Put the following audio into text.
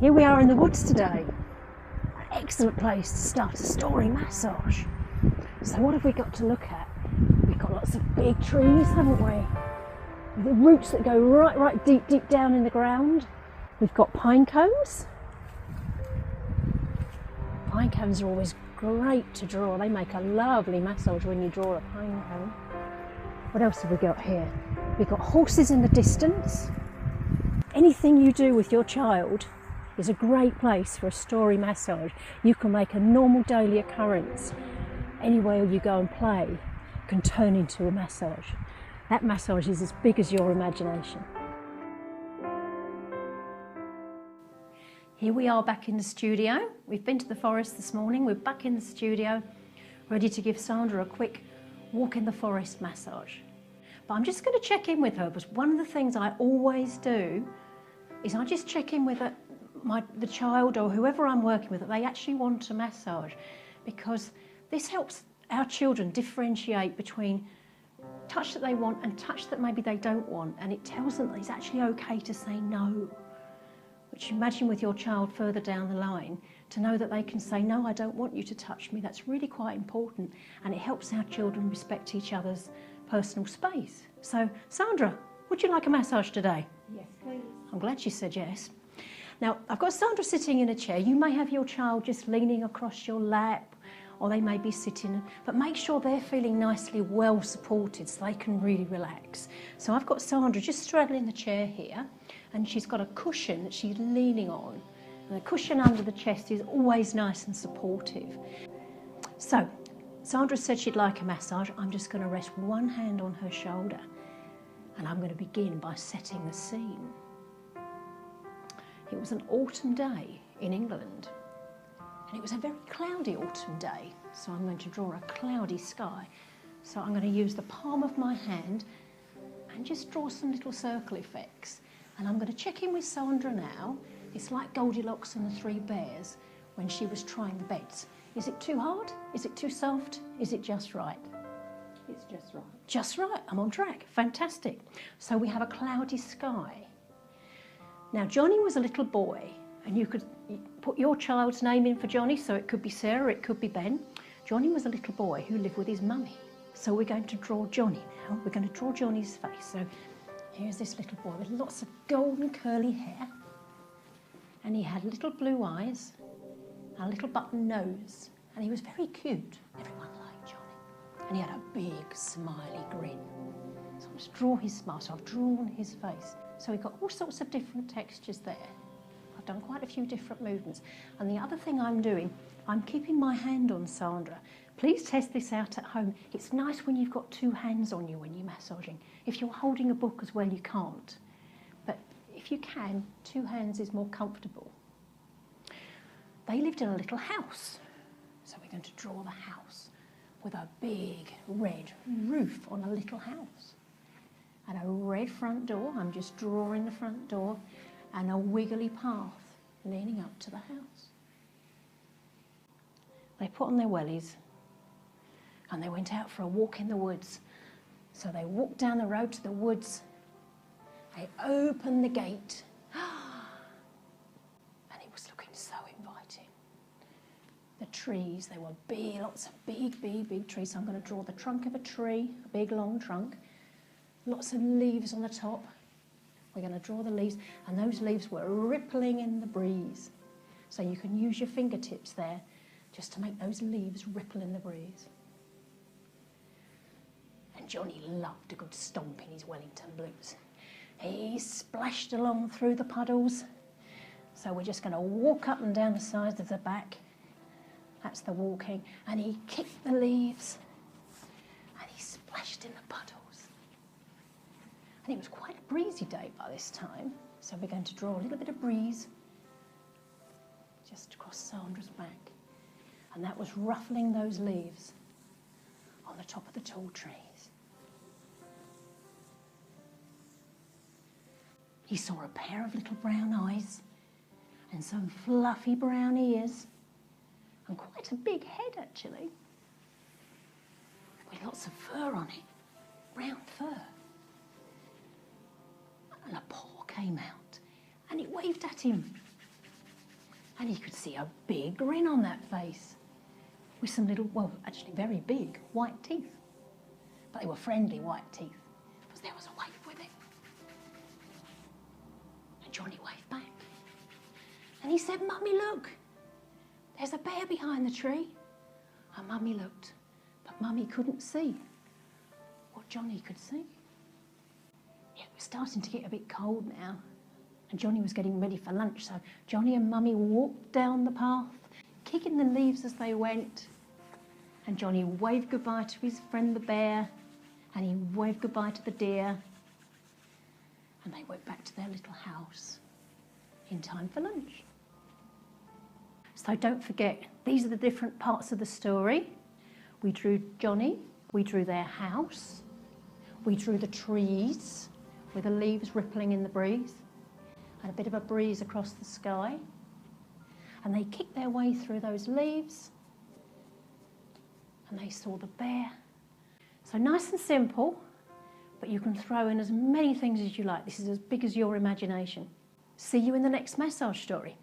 Here we are in the woods today. An excellent place to start a story massage. So what have we got to look at? We've got lots of big trees, haven't we? With the roots that go right deep down in the ground. We've got pine cones. Pine cones are always great to draw. They make a lovely massage when you draw a pine cone. What else have we got here? We've got horses in the distance. Anything you do with your child is a great place for a story massage. You can make a normal daily occurrence, anywhere you go and play, can turn into a massage. That massage is as big as your imagination. Here we are back in the studio. We've been to the forest this morning. We're back in the studio, ready to give Sandra a quick walk in the forest massage. But I'm just going to check in with her, because one of the things I always do is I just check in with the child or whoever I'm working with, that they actually want a massage, because this helps our children differentiate between touch that they want and touch that maybe they don't want, and it tells them that it's actually okay to say no. Which, imagine with your child further down the line, to know that they can say, no, I don't want you to touch me. That's really quite important, and it helps our children respect each other's personal space. So, Sandra, would you like a massage today? Yes, please. I'm glad she said yes. Now, I've got Sandra sitting in a chair. You may have your child just leaning across your lap, or they may be sitting, but make sure they're feeling nicely well supported so they can really relax. So I've got Sandra just straddling the chair here, and she's got a cushion that she's leaning on. And the cushion under the chest is always nice and supportive. So, Sandra said she'd like a massage. I'm just going to rest one hand on her shoulder, and I'm going to begin by setting the scene. It was an autumn day in England, and it was a very cloudy autumn day, so I'm going to draw a cloudy sky. So I'm going to use the palm of my hand and just draw some little circle effects. And I'm going to check in with Sandra now. It's like Goldilocks and the Three Bears when she was trying the beds. Is it too hard? Is it too soft? Is it just right? It's just right. Just right, I'm on track. Fantastic. So we have a cloudy sky. Now, Johnny was a little boy, and you could put your child's name in for Johnny, so it could be Sarah, it could be Ben. Johnny was a little boy who lived with his mummy. So we're going to draw Johnny now. We're going to draw Johnny's face. So here's this little boy with lots of golden curly hair, and he had little blue eyes, and a little button nose, and he was very cute. Everyone liked Johnny. And he had a big smiley grin. So let's draw his smile. So I've drawn his face. So we've got all sorts of different textures there. I've done quite a few different movements. And the other thing I'm doing, I'm keeping my hand on Sandra. Please test this out at home. It's nice when you've got two hands on you when you're massaging. If you're holding a book as well, you can't. But if you can, two hands is more comfortable. They lived in a little house. So we're going to draw the house with a big red roof on a little house. And a red front door, I'm just drawing the front door, and a wiggly path leading up to the house. They put on their wellies and they went out for a walk in the woods. So they walked down the road to the woods, they opened the gate, and it was looking so inviting. The trees, they were big, lots of big trees. So I'm going to draw the trunk of a tree, a big long trunk. Lots of leaves on the top. We're going to draw the leaves, and those leaves were rippling in the breeze. So you can use your fingertips there just to make those leaves ripple in the breeze. And Johnny loved a good stomp in his Wellington boots. He splashed along through the puddles. So we're just going to walk up and down the sides of the back. That's the walking. And he kicked the leaves, and he splashed in the puddles. And it was quite a breezy day by this time, so we're going to draw a little bit of breeze just across Sandra's back. And that was ruffling those leaves on the top of the tall trees. He saw a pair of little brown eyes and some fluffy brown ears and quite a big head, actually, with lots of fur on it, brown fur. And a paw came out and it waved at him. And he could see a big grin on that face with some little, well, actually very big white teeth. But they were friendly white teeth because there was a wave with it. And Johnny waved back. And he said, Mummy, look, there's a bear behind the tree. And Mummy looked, but Mummy couldn't see what Johnny could see. It was starting to get a bit cold now, and Johnny was getting ready for lunch, so Johnny and Mummy walked down the path, kicking the leaves as they went, and Johnny waved goodbye to his friend the bear, and he waved goodbye to the deer, and they went back to their little house in time for lunch. So don't forget, these are the different parts of the story. We drew Johnny, we drew their house, we drew the trees with the leaves rippling in the breeze and a bit of a breeze across the sky. And they kicked their way through those leaves and they saw the bear. So nice and simple, but you can throw in as many things as you like. This is as big as your imagination. See you in the next massage story.